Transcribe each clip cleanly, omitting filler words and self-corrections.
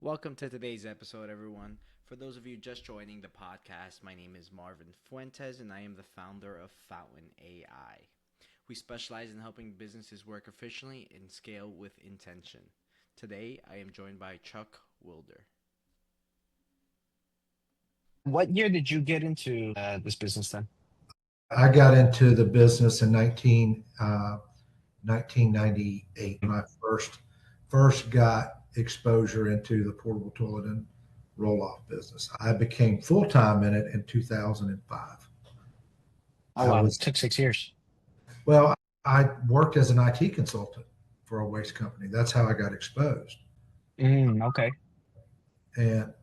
Welcome to today's episode, everyone. For those of you just joining the podcast, my name is Marvin Fuentes and I am the founder of Fountain AI. We specialize in helping businesses work efficiently and scale with intention. Today, I am joined by Chuck Wilder. What year did you get into this business then? I got into the business in 1998 when I first got exposure into the portable toilet and roll-off business. I became full-time in it in 2005. Oh, I wow. It was took 6 years. well, I worked as an IT consultant for a waste company. That's how I got exposed. Okay. And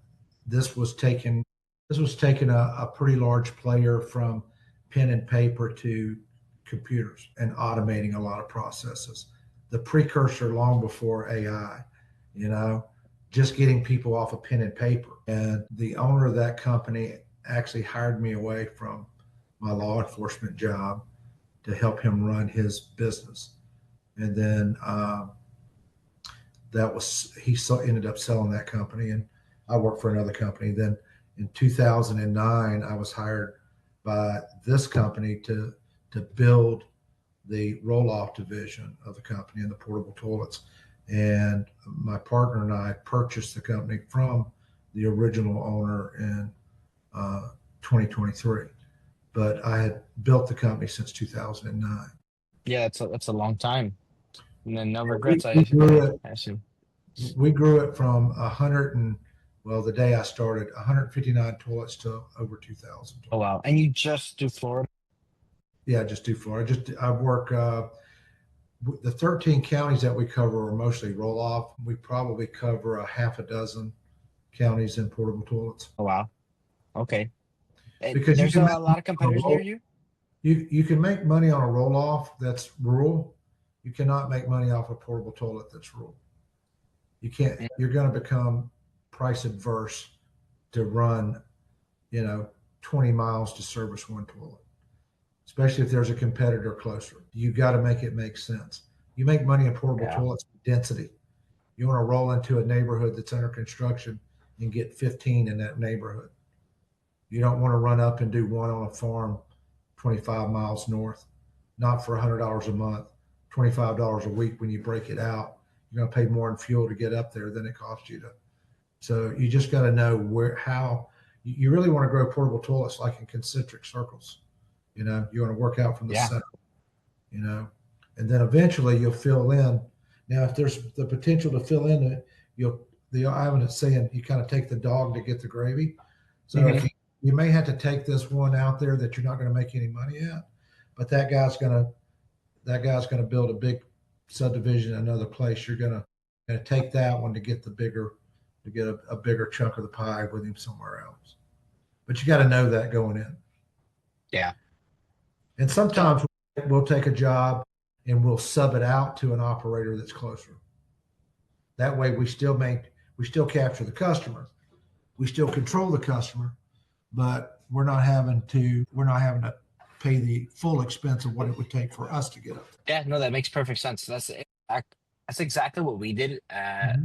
this was taking a pretty large player from pen and paper to computers and automating a lot of processes. The precursor long before AI, you know, just getting people off of pen and paper. And the owner of that company actually hired me away from my law enforcement job to help him run his business. And then ended up selling that company, and I worked for another company. Then in 2009, I was hired by this company to build the roll-off division of the company and the portable toilets. And my partner and I purchased the company from the original owner in 2023. But I had built the company since 2009. Yeah, that's a long time. And then no We, regrets, we grew it. I assume. We grew it from the day I started, 159 toilets to over 2,000 Oh, toilets. wow. And you just do Florida? Yeah, just do Florida. I work. The 13 counties that we cover are mostly roll off. We probably cover a half a dozen counties in portable toilets Oh, wow. Okay. And because you there's can make a lot of competitors near you? you can make money on a roll off that's rural. You cannot make money off a portable toilet that's rural. You can't. Mm. You're going to become price adverse to run, 20 miles to service one toilet, especially if there's a competitor closer. You got to make it make sense. You make money in portable Yeah. toilets with density. You want to roll into a neighborhood that's under construction and get 15 in that neighborhood. You don't want to run up and do one on a farm 25 miles north, not for $100 a month, $25 a week. When you break it out, you're going to pay more in fuel to get up there than it costs you to. So you just got to know how you really want to grow portable toilets like in concentric circles. You want to work out from the Yeah. center, and then eventually you'll fill in. Now, if there's the potential to fill in it, I'm saying you kind of take the dog to get the gravy. So Mhm. if you may have to take this one out there that you're not going to make any money at, but that guy's going to build a big subdivision in another place. You're going to take that one to get a bigger chunk of the pie with him somewhere else. But you got to know that going in. Yeah. And So, sometimes we'll take a job and we'll sub it out to an operator that's closer. That way we still capture the customer. We still control the customer, but we're not having to pay the full expense of what it would take for us to get up yeah, no, that makes perfect sense. That's exactly what we did there. at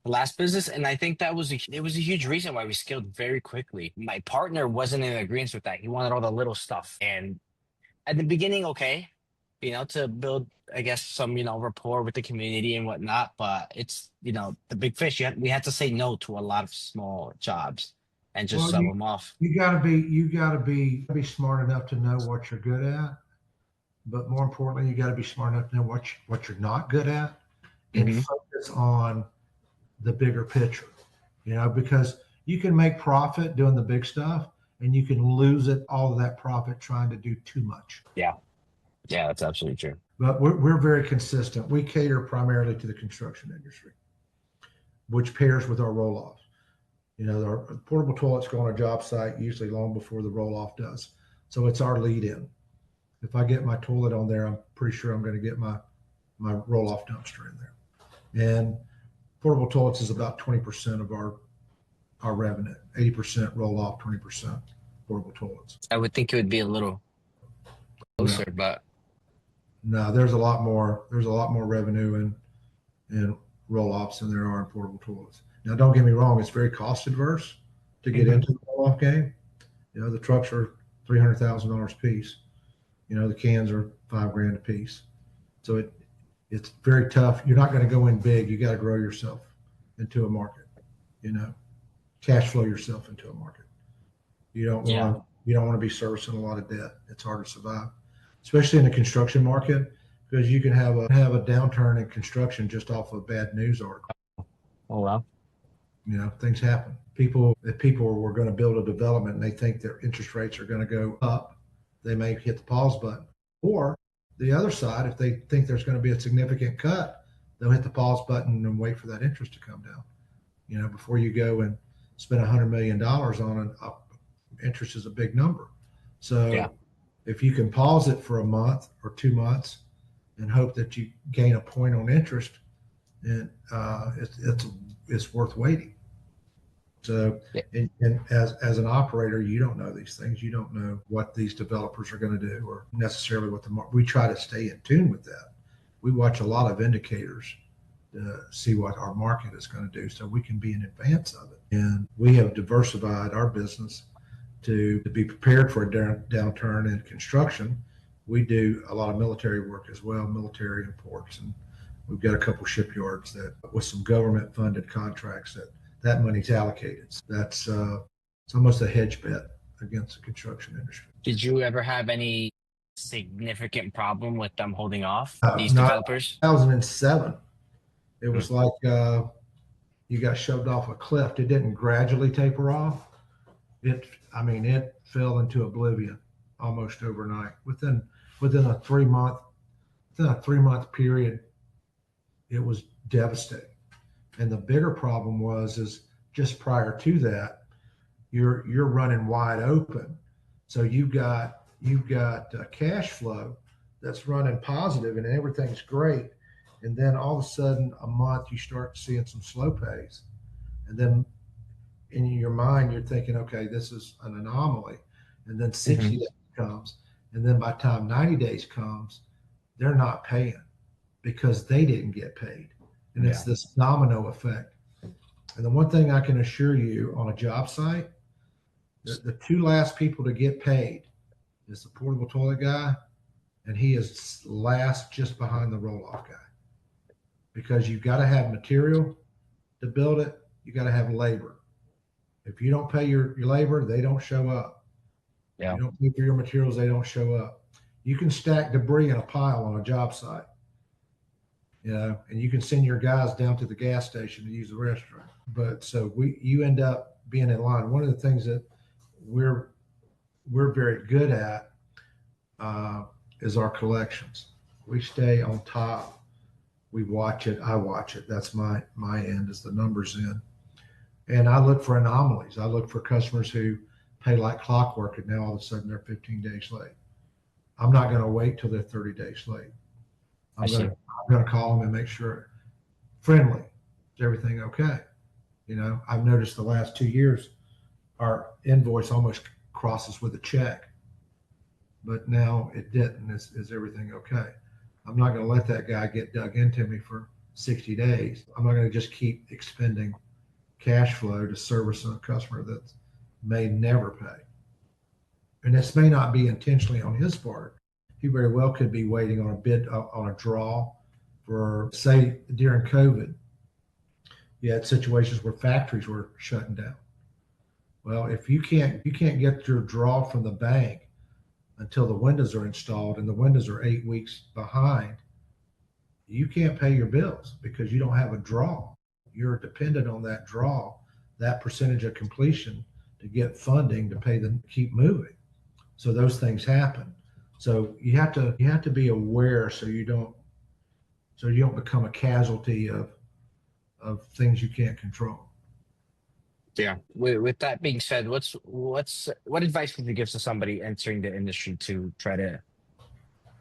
the last business. And I think it was a huge reason why we scaled very quickly. My partner wasn't in agreement with that. He wanted all the little stuff. And at the beginning, okay, to build, I guess, some, rapport with the community and whatnot. But it's, the big fish. We had to say no to a lot of small jobs and just Well, sub them off. you gotta be smart enough to know what you're good at, but more importantly, you gotta be smart enough to know what you're not good at, and Hmm. focus on the bigger picture. Because you can make profit doing the big stuff, and you can lose all of that profit trying to do too much. Yeah. Yeah, that's absolutely true. But we're very consistent. We cater primarily to the construction industry, which pairs with our roll offs. Our portable toilets go on a job site usually long before the roll off does. So it's our lead in. If I get my toilet on there, I'm pretty sure I'm going to get my roll off dumpster in there. And portable toilets is about 20% of our revenue. 80% roll off, 20% portable toilets. I would think it would be a little No, closer, but no, there's a lot more revenue in roll offs than there are in portable toilets. Now, don't get me wrong; it's very cost adverse to get Mhm. into the roll-off game. The trucks are $300,000 a piece. The cans are $5,000 a piece. So it's very tough. You're not going to go in big. You got to grow yourself into a market. You know, cash flow yourself into a market. Yeah. You don't want to be servicing a lot of debt. It's hard to survive, especially in the construction market, because you can have a downturn in construction just off of a bad news article. Oh, well. Things happen. If people were going to build a development and they think their interest rates are going to go up, they may hit the pause button. Or the other side, if they think there's going to be a significant cut, they'll hit the pause button and wait for that interest to come down. Before you go and spend $100 million on an up, interest is a big number. Yeah. So if you can pause it for a month or 2 months and hope that you gain a point on interest, and it's worth waiting. So, Yeah. and as an operator, you don't know these things. You don't know what these developers are going to do, or necessarily what the market. We try to stay in tune with that. We watch a lot of indicators to see what our market is going to do, so we can be in advance of it. And we have diversified our business to be prepared for a downturn in construction. We do a lot of military work as well, military and ports, and we've got a couple shipyards that, with some government funded contracts, that money's allocated. That's it's almost a hedge bet against the construction industry. Did you ever have any significant problem with them holding off, these Not developers? 2007. It Hmm. was like you got shoved off a cliff. It didn't gradually taper off. It fell into oblivion almost overnight. Within a 3 month period, it was devastating. And the bigger problem is just prior to that, you're running wide open, so you've got cash flow that's running positive and everything's great, and then all of a sudden a month you start seeing some slow pays, and then in your mind you're thinking, okay, this is an anomaly, and then 60 Hmm. days comes, and then by the time 90 days comes, they're not paying because they didn't get paid, and it's Yeah. this domino effect. And the one thing I can assure you on a job site, the two last people to get paid is the portable toilet guy, and he is last just behind the roll-off guy, because you've got to have material to build it. You got to have labor. If you don't pay your labor, they don't show up. Yeah. You don't pay for your materials, they don't show up. You can stack debris in a pile on a job site, and you can send your guys down to the gas station to use the restroom. But so you end up being in line. One of the things that we're very good at is our collections. We stay on top. We watch it. I watch it. That's my end, is the numbers in. And I look for anomalies. I look for customers who pay like clockwork, and now all of a sudden they're 15 days late. I'm not going to wait till they're 30 days late. I see. I'm going to call them and make sure, friendly, is everything okay? I've noticed the last 2 years our invoice almost crosses with a check, but now it didn't. Is everything okay? I'm not going to let that guy get dug into me for 60 days. I'm not going to just keep expending cash flow to service a customer that may never pay. And this may not be intentionally on his part. He very well could be waiting on a draw for, say, during COVID. You had situations where factories were shutting down. Well, if you can't get your draw from the bank until the windows are installed, and the windows are 8 weeks behind, you can't pay your bills because you don't have a draw. You're dependent on that draw, that percentage of completion, to get funding to pay them, keep moving. So those things happen. So you have to be aware, so you don't become a casualty of things you can't control. Yeah. With that being said, what advice would you give to somebody entering the industry to try to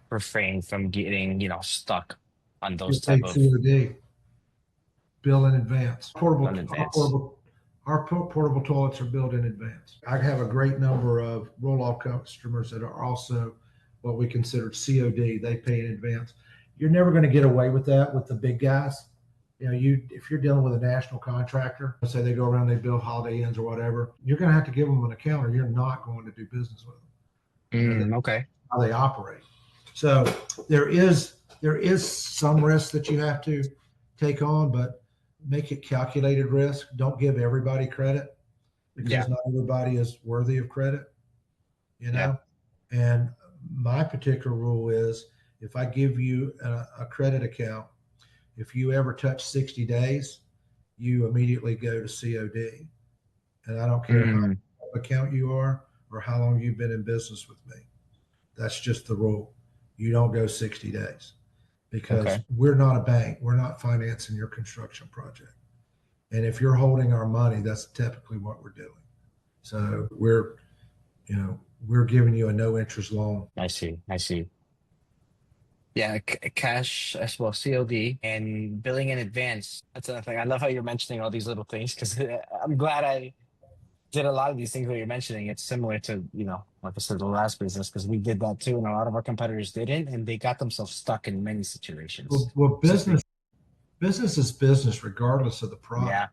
refrain from getting, stuck on those Just pay type of COD, bill in advance. on advance? Our portable toilets are built in advance. I have a great number of roll-off customers that are also what we consider COD. They pay in advance. You're never going to get away with that with the big guys. if you're dealing with a national contractor, let's say they go around, they build Holiday Inns or whatever, you're going to have to give them an account, or you're not going to do business with them. Okay. How they operate. So there is some risk that you have to take on, but make it calculated risk. Don't give everybody credit, because not everybody is worthy of credit. And my particular rule is, if I give you a credit account, if you ever touch 60 days, you immediately go to COD. And I don't care how account you are or how long you've been in business with me. That's just the rule. You don't go 60 days, because we're not a bank. We're not financing your construction project. And if you're holding our money, that's typically what we're doing. So we're giving you a no interest loan. I see. Yeah, cash as well, COD, and billing in advance. That's another thing. I love how you're mentioning all these little things, because I'm glad I did a lot of these things that you're mentioning. It's similar to, like I said, the last business, because we did that too, and a lot of our competitors didn't, and they got themselves stuck in many situations. Well, business is business regardless of the product. Yeah.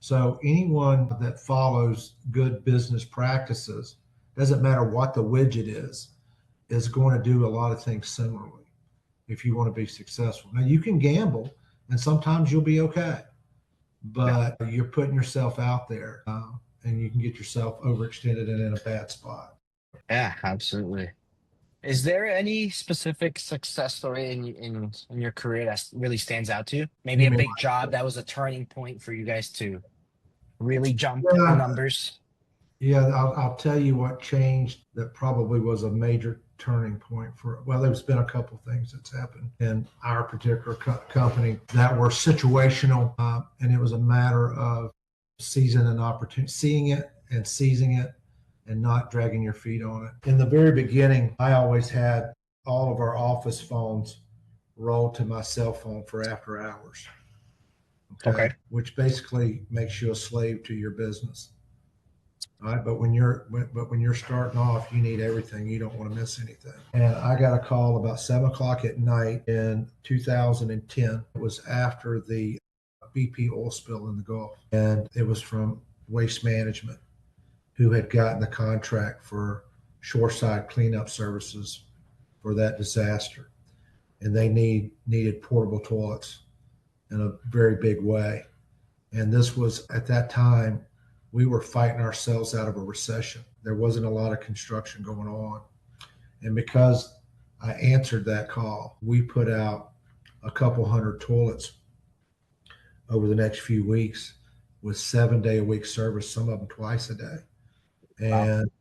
So anyone that follows good business practices, doesn't matter what the widget is going to do a lot of things similarly if you want to be successful. Now, you can gamble, and sometimes you'll be okay, but you're putting yourself out there, and you can get yourself overextended and in a bad spot. Yeah, absolutely. Is there any specific success story in your career that really stands out to you? Maybe a big job that was a turning point for you guys to really jump the numbers? Yeah, I'll tell you what changed that probably was a major turning point there's been a couple things that's happened in our particular company that were situational, and it was a matter of seizing an opportunity, seeing it and seizing it, and not dragging your feet on it. In the very beginning, I always had all of our office phones rolled to my cell phone for after hours. Okay. Which basically makes you a slave to your business. All right, but when you're starting off, you need everything. You don't want to miss anything. And I got a call about 7:00 at night in 2010. It was after the BP oil spill in the Gulf, and it was from Waste Management, who had gotten the contract for shoreside cleanup services for that disaster, and they needed portable toilets in a very big way. And this was, at that time, we were fighting ourselves out of a recession. There wasn't a lot of construction going on. And because I answered that call, we put out a couple hundred toilets over the next few weeks with 7-day-a-week service, some of them twice a day. And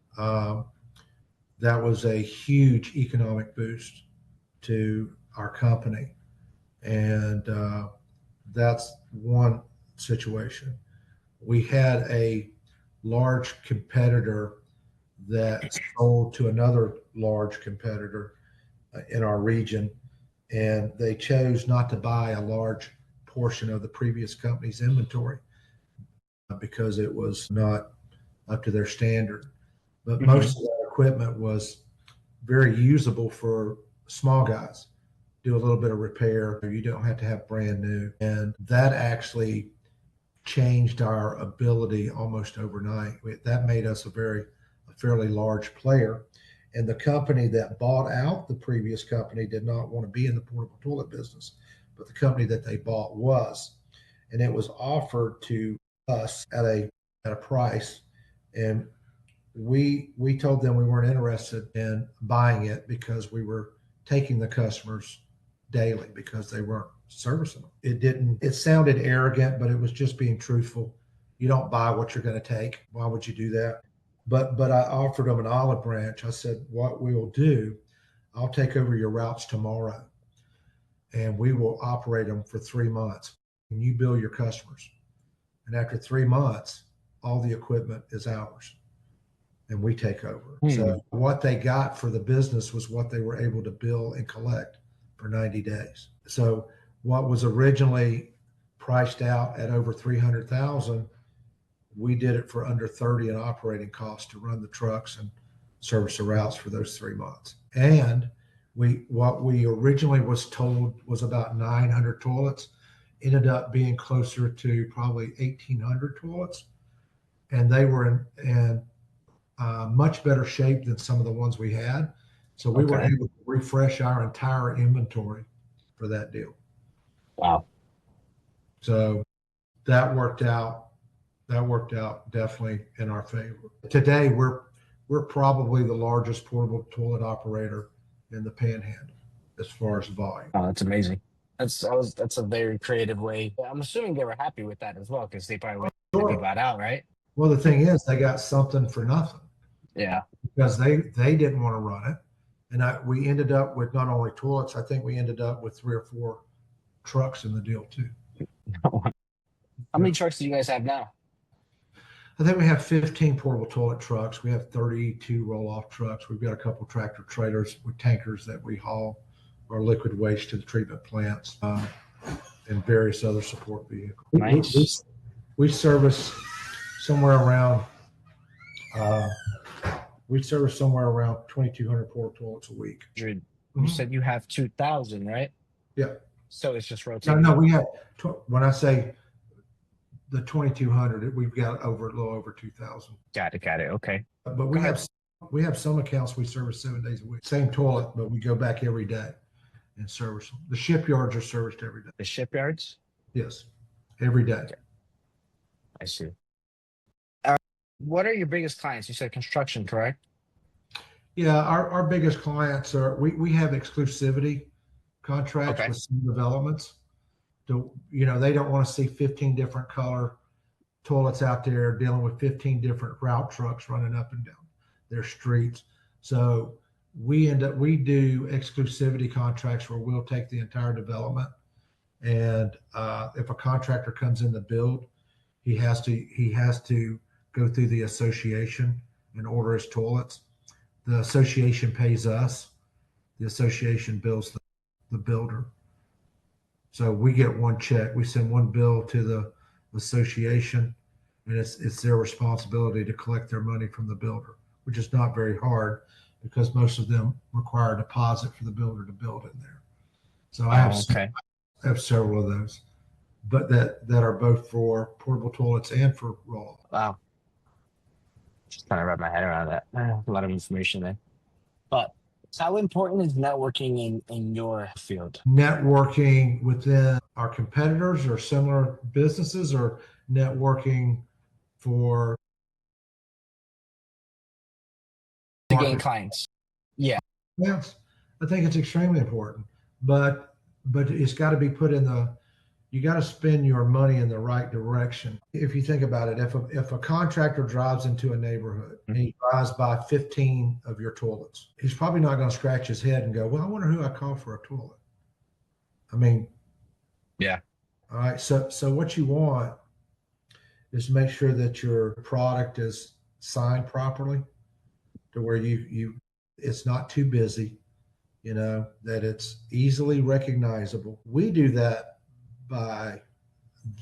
that was a huge economic boost to our company. And that's one situation. We had a large competitor that sold to another large competitor in our region, and they chose not to buy a large portion of the previous company's inventory because it was not up to their standard. But most of that equipment was very usable for small guys. Do a little bit of repair. You don't have to have brand new. And that actually changed our ability almost overnight. That made us a fairly large player. And the company that bought out the previous company did not want to be in the portable toilet business, but the company that they bought was. And it was offered to us at a price. And we told them we weren't interested in buying it because we were taking the customers daily because they weren't servicing them. It sounded arrogant, but it was just being truthful. You don't buy what you're going to take. Why would you do that? But I offered them an olive branch. I said, what we will do, I'll take over your routes tomorrow, and we will operate them for 3 months. And you bill your customers. And after 3 months, all the equipment is ours, and we take over. So what they got for the business was what they were able to bill and collect for 90 days. So what was originally priced out at over $300,000, we did it for under 30 in operating costs to run the trucks and service the routes for those 3 months. And what we originally was told was about 900 toilets. ended up being closer to probably 1,800 toilets, and they were in much better shape than some of the ones we had. So we were Okay. able to refresh our entire inventory for that deal. Wow. So that worked out. That worked out definitely in our favor. Today, we're probably the largest portable toilet operator in the Panhandle as far as volume. Oh, that's amazing. That's a very creative way. I'm assuming they were happy with that as well because they probably went to be Sure. bought out, right? Well, the thing is, they got something for nothing Yeah. because they didn't want to run it, and we ended up with not only toilets. I think we ended up with 3 or 4 trucks in the deal too. How many trucks do you guys have now? I think we have 15 portable toilet trucks. We have 32 roll-off trucks. We've got a couple tractor trailers with tankers that we haul our liquid waste to the treatment plants, and various other support vehicles. Nice. We service somewhere around uh, 2,200 portable toilets a week. You Mhm. said you have 2,000, right? Yeah. So it's just rotating. No, we have. When I say the 2,200, we've got a little over 2,000. Got it. Okay. But we have some accounts we service 7 days a week. Same toilet, but we go back every day and service them. The shipyards are serviced every day. The shipyards? Yes, every day. Okay. I see. What are your biggest clients? You said construction, correct? Yeah, our biggest clients are we have exclusivity contracts Okay. with some developments. They don't want to see 15 different color toilets out there dealing with 15 different route trucks running up and down their streets. So we do exclusivity contracts where we'll take the entire development, and if a contractor comes in to build, he has to go through the association and order his toilets. The association pays us. The association bills the builder. So we get one check. We send one bill to the association, and it's their responsibility to collect their money from the builder, which is not very hard because most of them require a deposit for the builder to build in there. So I have several of those, but that are both for portable toilets and for roll. Wow. Just trying to wrap my head around that. A lot of information there. But how important is networking in your field? Networking within our competitors or similar businesses, or networking for To gain clients. Yeah. Yes, I think it's extremely important, but it's got to be put you got to spend your money in the right direction. If you think about it, if a contractor drives into a neighborhood and he drives by 15 of your toilets, he's probably not going to scratch his head and go, well, I wonder who I call for a toilet. I mean, yeah. All right. So what you want is to make sure that your product is signed properly to where it's not too busy, that it's easily recognizable. We do that by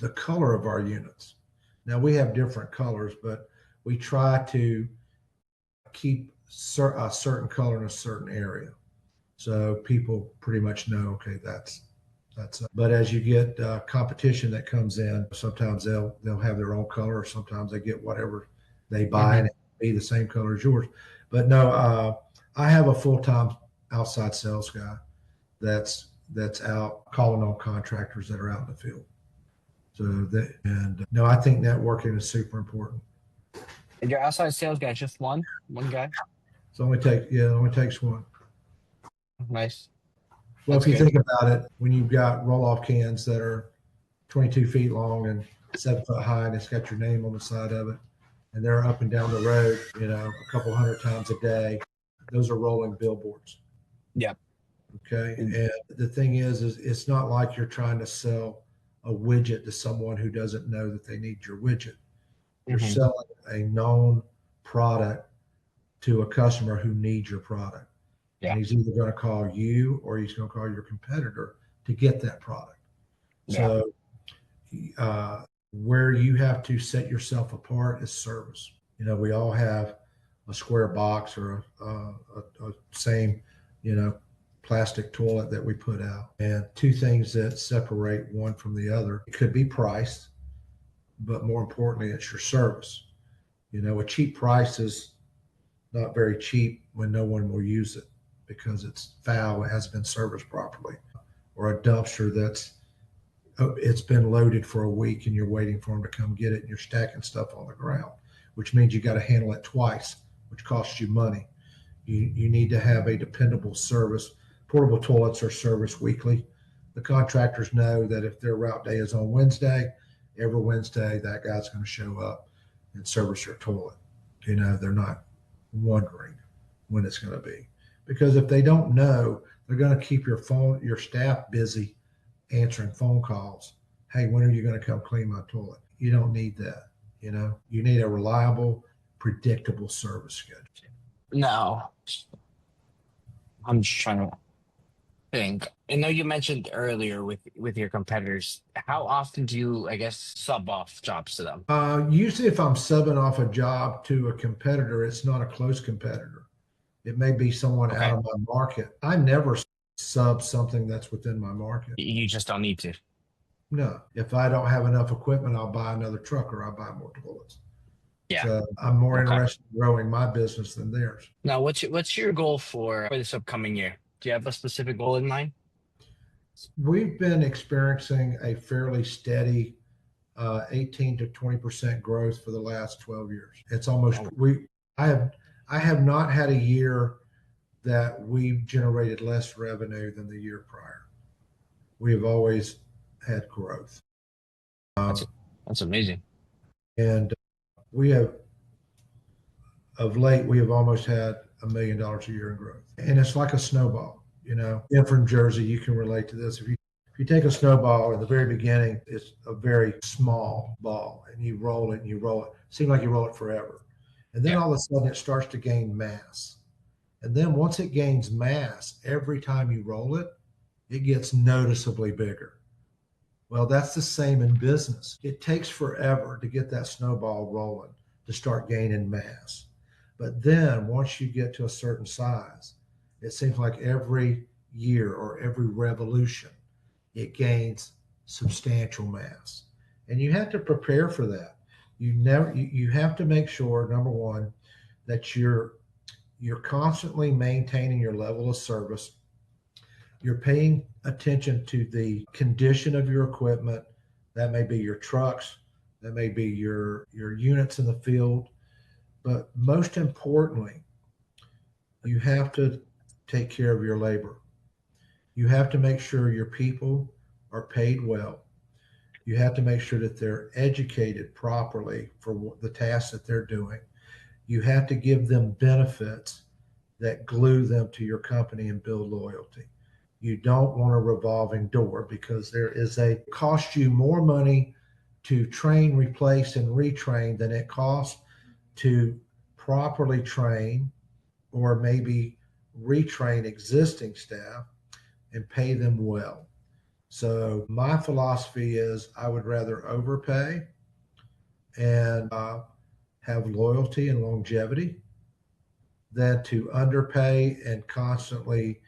the color of our units. Now we have different colors, but we try to keep a certain color in a certain area, so people pretty much know, okay, that's. But as you get competition that comes in, sometimes they'll have their own color, or sometimes they get whatever they buy and it be the same color as yours. But no, I have a full-time outside sales guy that's out calling on contractors that are out in the field. So I think networking is super important. And your outside sales guy, just one guy? It only takes one. Nice. Well, if you think about it, when you've got roll-off cans that are 22 feet long and 7 foot high, and it's got your name on the side of it, and they're up and down the road, a couple hundred times a day, those are rolling billboards. Yep. Okay. And the thing is it's not like you're trying to sell a widget to someone who doesn't know that they need your widget. You're selling a known product to a customer who needs your product. Yeah. And he's either going to call you or he's going to call your competitor to get that product. Yeah. So where you have to set yourself apart is service. We all have a square box or a same, plastic toilet that we put out. And two things that separate one from the other. It could be price, but more importantly, it's your service. A cheap price is not very cheap when no one will use it because it's foul, it hasn't been serviced properly. Or a dumpster it's been loaded for a week and you're waiting for them to come get it and you're stacking stuff on the ground, which means you got to handle it twice, which costs you money. You need to have a dependable service. Portable toilets are serviced weekly. The contractors know that if their route day is on Wednesday, every Wednesday that guy's going to show up and service your toilet. They're not wondering when it's going to be, because if they don't know, they're going to keep your staff busy answering phone calls. Hey, when are you going to come clean my toilet? You don't need that. You need a reliable, predictable service schedule. No, I'm just trying to think. I know you mentioned earlier with your competitors. How often do you, I guess, sub off jobs to them? Usually if I'm subbing off a job to a competitor, it's not a close competitor. It may be someone Okay. out of my market. I never sub something that's within my market. You just don't need to. No. If I don't have enough equipment, I'll buy another truck or I'll buy more toilets. Yeah. So I'm more Okay. interested in growing my business than theirs. Now, what's your goal for this upcoming year? Do you have a specific goal in mind? We've been experiencing a fairly steady 18 to 20% growth for the last 12 years. It's almost I have not had a year that we've generated less revenue than the year prior. We have always had growth. That's amazing. And we have, of late, we have almost had $1 million a year in growth. And it's like a snowball. Being from Jersey, you can relate to this. If you take a snowball in the very beginning, it's a very small ball, and you roll it and you roll it. It seems like you roll it forever. And then all of a sudden it starts to gain mass. And then once it gains mass, every time you roll it, it gets noticeably bigger. Well, that's the same in business. It takes forever to get that snowball rolling, to start gaining mass. But then once you get to a certain size, it seems like every year or every revolution, it gains substantial mass. And you have to prepare for that. You have to make sure, number one, that you're constantly maintaining your level of service. You're paying attention to the condition of your equipment. That may be your trucks, that may be your units in the field. But most importantly, you have to take care of your labor. You have to make sure your people are paid well. You have to make sure that they're educated properly for the tasks that they're doing. You have to give them benefits that glue them to your company and build loyalty. You don't want a revolving door, because cost you more money to train, replace, and retrain than it costs to properly train or maybe retrain existing staff and pay them well. So my philosophy is I would rather overpay and have loyalty and longevity than to underpay and constantly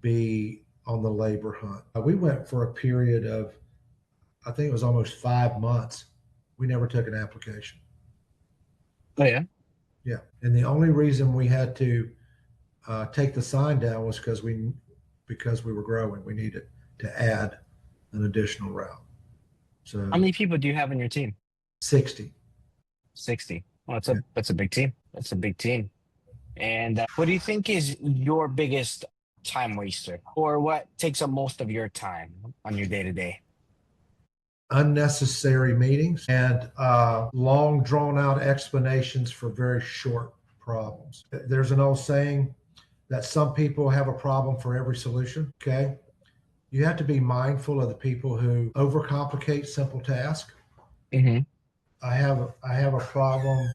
be on the labor hunt. We went for a period of, I think it was almost 5 months. We never took an application. Oh, yeah? Yeah. And the only reason we had to take the sign down was because we were growing. We needed to add an additional route. So How many people do you have in your team? 60. 60. Well, that's a big team. That's a big team. And what do you think is your biggest time waster, or what takes up most of your time on your day to day? Unnecessary meetings and long drawn out explanations for very short problems. There's an old saying that some people have a problem for every solution. Okay. You have to be mindful of the people who overcomplicate simple tasks. Mm-hmm. I have a problem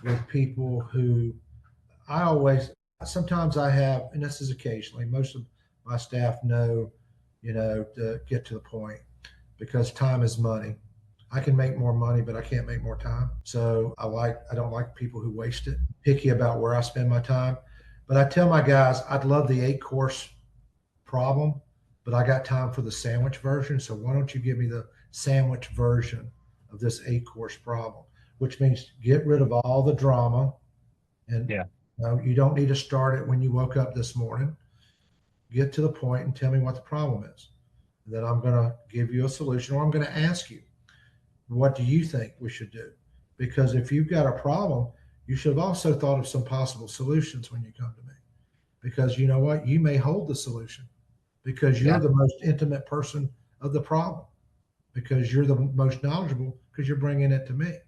with people who sometimes I have, and this is occasionally, most of my staff know, to get to the point, because time is money. I can make more money, but I can't make more time. So I don't like people who waste it, picky about where I spend my time. But I tell my guys, I'd love the 8-course problem, but I got time for the sandwich version. So why don't you give me the sandwich version of this 8-course problem, which means get rid of all the drama. And Yeah. you don't need to start it when you woke up this morning. Get to the point and tell me what the problem is. And then I'm going to give you a solution, or I'm going to ask you, what do you think we should do? Because if you've got a problem, you should have also thought of some possible solutions when you come to me. Because you know what? You may hold the solution because you're Yeah. the most intimate person of the problem, because you're the most knowledgeable, because you're bringing it to me.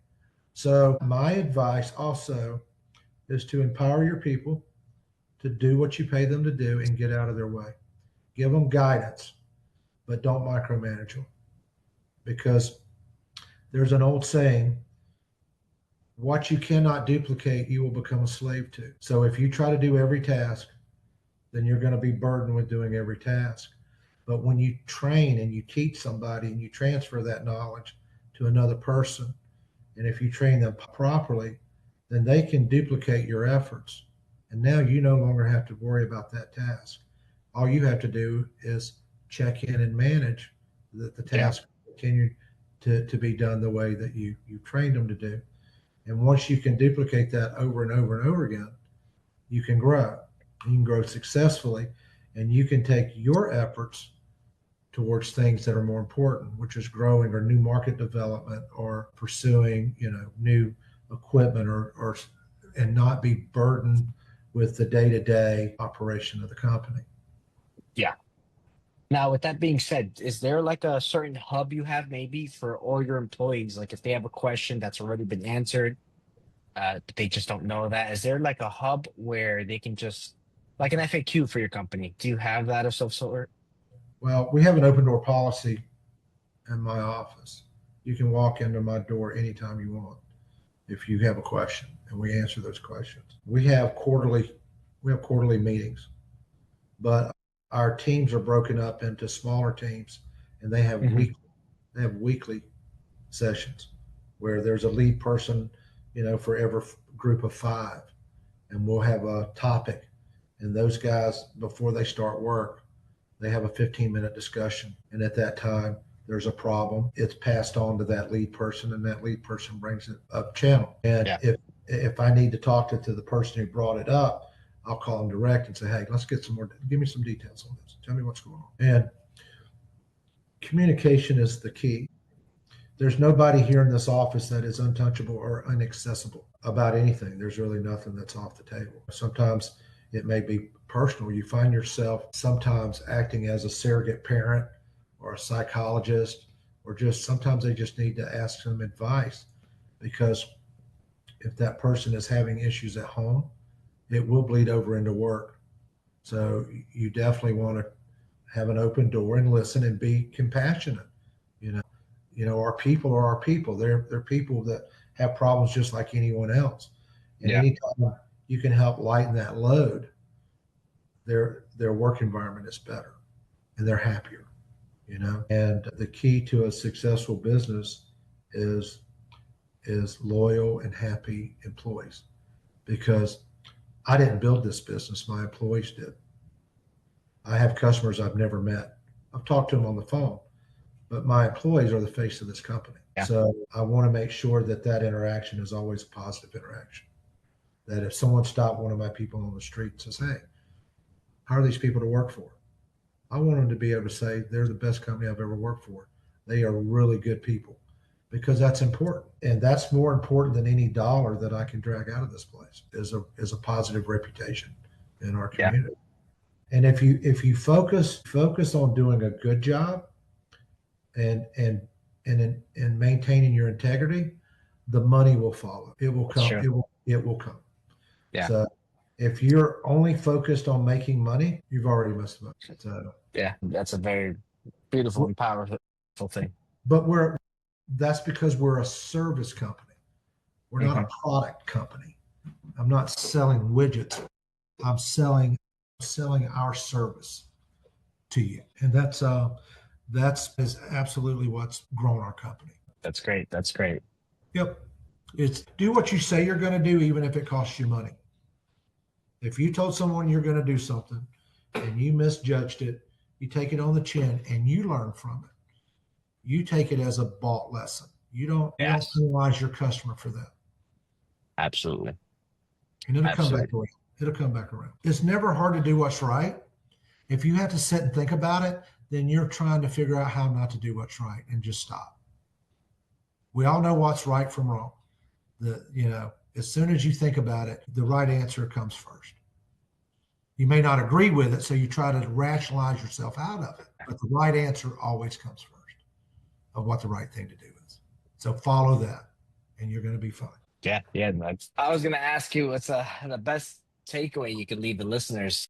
So my advice also is to empower your people to do what you pay them to do and get out of their way. Give them guidance, but don't micromanage them. Because there's an old saying, what you cannot duplicate, you will become a slave to. So if you try to do every task, then you're going to be burdened with doing every task. But when you train and you teach somebody and you transfer that knowledge to another person, and if you train them properly, then they can duplicate your efforts. And now you no longer have to worry about that task. All you have to do is check in and manage that the task continue to be done the way that you trained them to do. And once you can duplicate that over and over and over again, you can grow. You can grow successfully, and you can take your efforts towards things that are more important, which is growing or new market development or pursuing, new equipment or and not be burdened with the day-to-day operation of the company. Yeah. Now, with that being said, is there like a certain hub you have maybe for all your employees? Like if they have a question that's already been answered, they just don't know that. Is there like a hub where they can just, like an FAQ for your company? Do you have that of some sort? Well, we have an open door policy in my office. You can walk into my door anytime you want if you have a question, and we answer those questions. We have quarterly meetings, but our teams are broken up into smaller teams, and they have weekly sessions where there's a lead person, for every group of 5, and we'll have a topic, and those guys, before they start work, they have a 15-minute discussion, and at that time there's a problem, it's passed on to that lead person, and that lead person brings it up channel. And if I need to talk to the person who brought it up, I'll call them direct and say, hey, let's get some more, give me some details on this, tell me what's going on. And communication is the key. There's nobody here in this office that is untouchable or inaccessible about anything. There's really nothing that's off the table. Sometimes it may be personal. You find yourself sometimes acting as a surrogate parent or a psychologist, or just sometimes they just need to ask some advice, because if that person is having issues at home, it will bleed over into work. So you definitely want to have an open door and listen and be compassionate. Our people are our people. They're people that have problems just like anyone else. And anytime you can help lighten that load, their work environment is better and they're happier. And the key to a successful business is loyal and happy employees, because I didn't build this business, my employees did. I have customers I've never met. I've talked to them on the phone, but my employees are the face of this company. So I want to make sure that interaction is always a positive interaction. That if someone stopped one of my people on the street and says, hey, how are these people to work for? I want them to be able to say they're the best company I've ever worked for. They are really good people, because that's important. And that's more important than any dollar that I can drag out of this place, is a positive reputation in our community. And if you focus on doing a good job and maintaining your integrity, the money will follow. It will come. It will come. Yeah. So if you're only focused on making money, you've already missed the boat. So that's a very beautiful and powerful thing. But that's because we're a service company. We're not a product company. I'm not selling widgets. I'm selling our service to you. And that's is absolutely what's grown our company. That's great. That's great. Yep. It's do what you say you're going to do, even if it costs you money. If you told someone you're going to do something and you misjudged it You take it on the chin and you learn from it. You take it as a bought lesson. You don't Yes, penalize your customer for that. absolutely. And it'll come back Absolutely. around. It'll come back around. It's never hard to do what's right. If you have to sit and think about it, then you're trying to figure out how not to do what's right and just stop. We all know what's right from wrong. As soon as you think about it, the right answer comes first. You may not agree with it, so you try to rationalize yourself out of it, but the right answer always comes first of what the right thing to do is. So follow that, and you're going to be fine. Yeah, yeah. I was gonna ask you what's the best takeaway you could leave the listeners.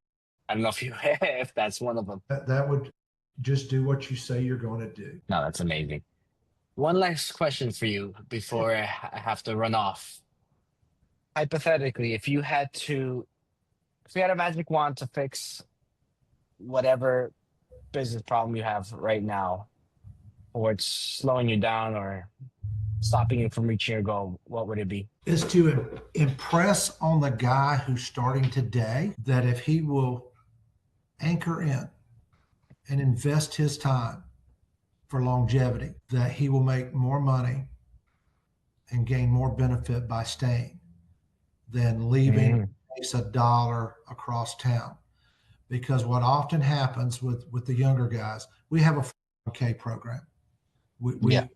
I don't know if you if that's one of them. That would just do what you say you're going to do. No, that's amazing. One last question for you before I have to run off. Hypothetically, if you had a magic wand to fix whatever business problem you have right now, or it's slowing you down or stopping you from reaching your goal, what would it be? Is to impress on the guy who's starting today that if he will anchor in and invest his time for longevity, that he will make more money and gain more benefit by staying than leaving a dollar across town. Because what often happens with the younger guys, we have a 401k program. Yeah.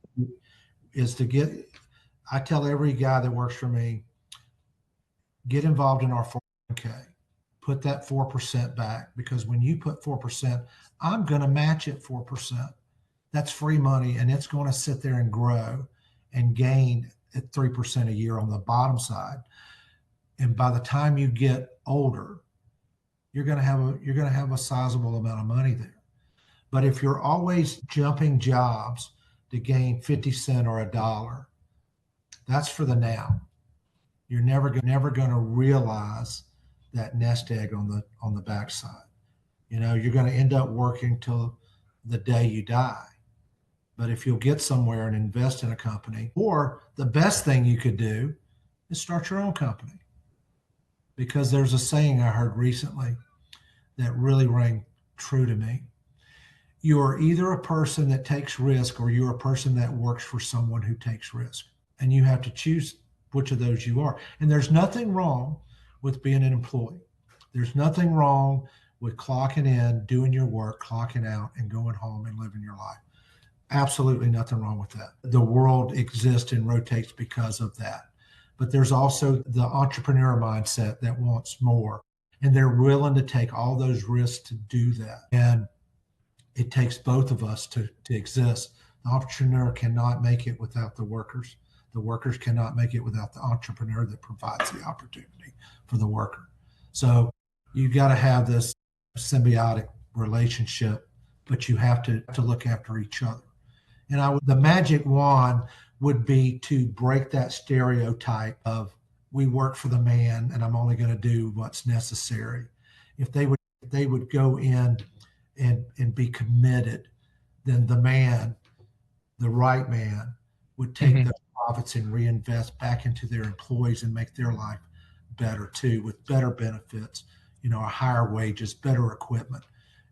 Is to get. I tell every guy that works for me, get involved in our 401k. Put that 4% back, because when you put 4%, I'm going to match it 4%. That's free money, and it's going to sit there and grow and gain at 3% a year on the bottom side. And by the time you get older, you're going to have a sizable amount of money there. But if you're always jumping jobs to gain 50 cents or a dollar, that's for the now. You're never going to realize that nest egg on the backside. You're going to end up working till the day you die. But if you'll get somewhere and invest in a company, or the best thing you could do is start your own company. Because there's a saying I heard recently that really rang true to me. You are either a person that takes risk, or you're a person that works for someone who takes risk. And you have to choose which of those you are. And there's nothing wrong with being an employee. There's nothing wrong with clocking in, doing your work, clocking out, and going home and living your life. Absolutely nothing wrong with that. The world exists and rotates because of that. But there's also the entrepreneur mindset that wants more, and they're willing to take all those risks to do that. And it takes both of us to exist. The entrepreneur cannot make it without the workers. The workers cannot make it without the entrepreneur that provides the opportunity for the worker. So you got to have this symbiotic relationship, but you have to look after each other. And the magic wand would be to break that stereotype of we work for the man and I'm only going to do what's necessary. If they would go in and be committed, then the right man, would take those profits and reinvest back into their employees and make their life better too, with better benefits, higher wages, better equipment.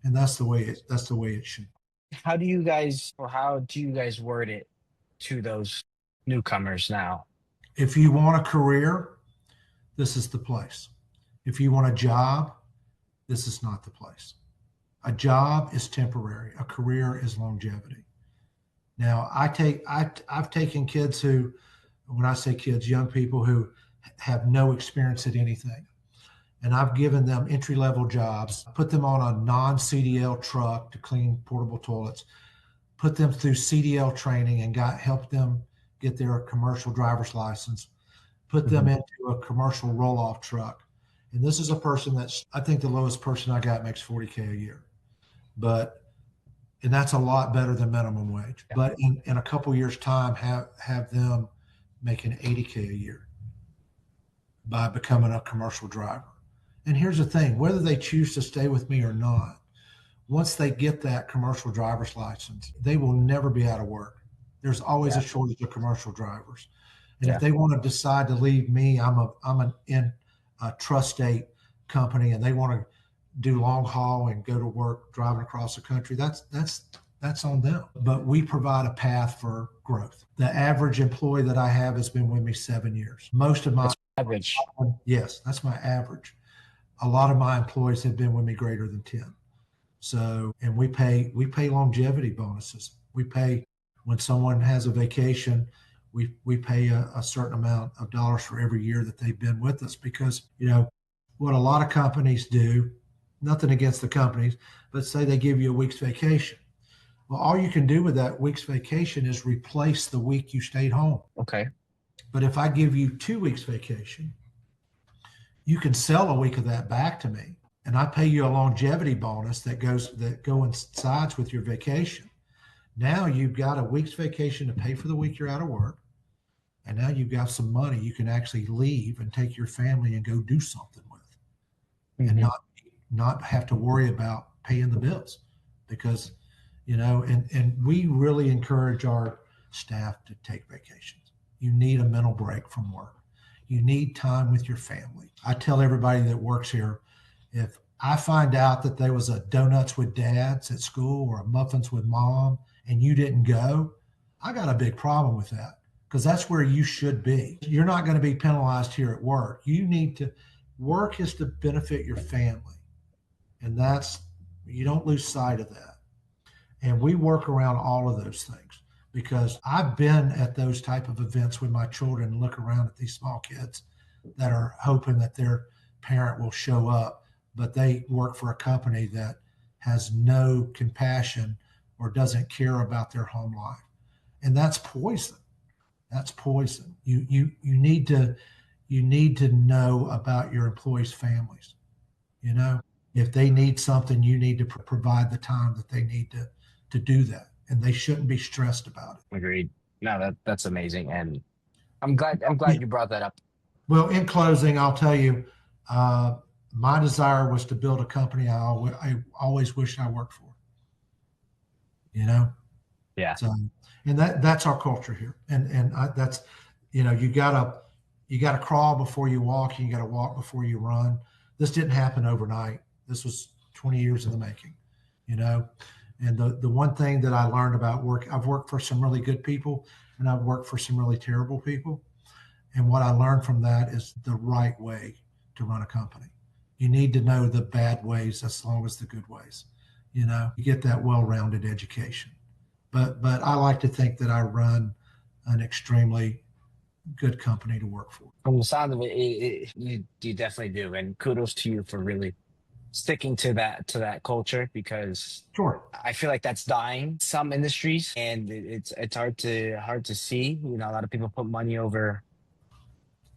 And that's the way it should. How do you guys word it to those newcomers now? If you want a career, this is the place. If you want a job, this is not the place. A job is temporary. A career is longevity. Now, I've taken kids who, when I say kids, young people who have no experience at anything, and I've given them entry-level jobs, put them on a non-CDL truck to clean portable toilets, put them through CDL training and helped them get their commercial driver's license, put them into a commercial roll-off truck. And this is a person I think the lowest person I got makes $40K a year. And that's a lot better than minimum wage. Yeah. But in a couple years' time, have them making $80K a year by becoming a commercial driver. And here's the thing, whether they choose to stay with me or not, once they get that commercial driver's license, they will never be out of work. There's always a shortage of commercial drivers. And if they want to decide to leave me, I'm in a trust state company, and they want to do long haul and go to work driving across the country, that's on them. But we provide a path for growth. The average employee that I have has been with me 7 years. Most of my That's average. Yes, that's my average. A lot of my employees have been with me greater than 10. So, and we pay longevity bonuses. We pay when someone has a vacation, we pay a certain amount of dollars for every year that they've been with us, because what a lot of companies do, nothing against the companies, but say they give you a week's vacation. Well, all you can do with that week's vacation is replace the week you stayed home. Okay. But if I give you 2 weeks vacation, you can sell a week of that back to me, and I pay you a longevity bonus that coincides with your vacation. Now you've got a week's vacation to pay for the week you're out of work, and now you've got some money you can actually leave and take your family and go do something with, and not have to worry about paying the bills, because and we really encourage our staff to take vacations. You need a mental break from work. You need time with your family. I tell everybody that works here, if I find out that there was a donuts with dads at school or a muffins with mom and you didn't go, I got a big problem with that, because that's where you should be. You're not going to be penalized here at work. Work is to benefit your family. And you don't lose sight of that. And we work around all of those things, because I've been at those type of events with my children and look around at these small kids that are hoping that their parent will show up, but they work for a company that has no compassion or doesn't care about their home life. And that's poison. That's poison. You need to know about your employees' families. If they need something, you need to provide the time that they need to do that, and they shouldn't be stressed about it. Agreed. No, that's amazing, and I'm glad you brought that up. Well, in closing, I'll tell you, my desire was to build a company I always wished I worked for. Yeah. So, and that's our culture here, and that's you gotta crawl before you walk, and you gotta walk before you run. This didn't happen overnight. This was 20 years in the making. And the one thing that I learned about work, I've worked for some really good people, and I've worked for some really terrible people. And what I learned from that is the right way to run a company. You need to know the bad ways as long as the good ways. You get that well-rounded education. But I like to think that I run an extremely good company to work for. From the sound of it, you definitely do, and kudos to you for really sticking to that culture, because Sure. I feel like that's dying some industries, and it's hard to see. A lot of people put money over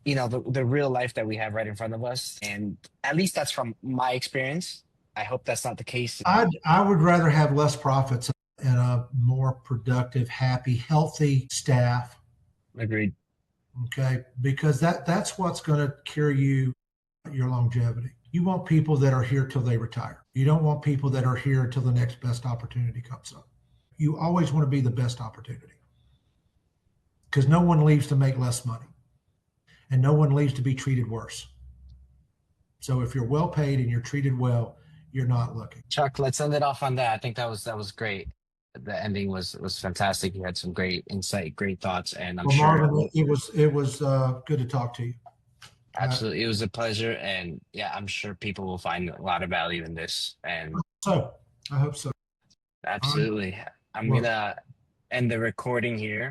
the real life that we have right in front of us, and at least that's from my experience. I hope that's not the case. I would rather have less profits and a more productive, happy, healthy staff. Agreed. Okay, because that's what's going to carry your longevity. You want people that are here till they retire. You don't want people that are here until the next best opportunity comes up. You always want to be the best opportunity, because no one leaves to make less money, and no one leaves to be treated worse. So if you're well paid and you're treated well, you're not looking. Chuck, let's end it off on that. I think that was great. The ending was fantastic. You had some great insight, great thoughts, and I'm sure Marvin, it was good to talk to you. Absolutely. It was a pleasure. And yeah, I'm sure people will find a lot of value in this. And I hope so. Absolutely. I'm going to end the recording here.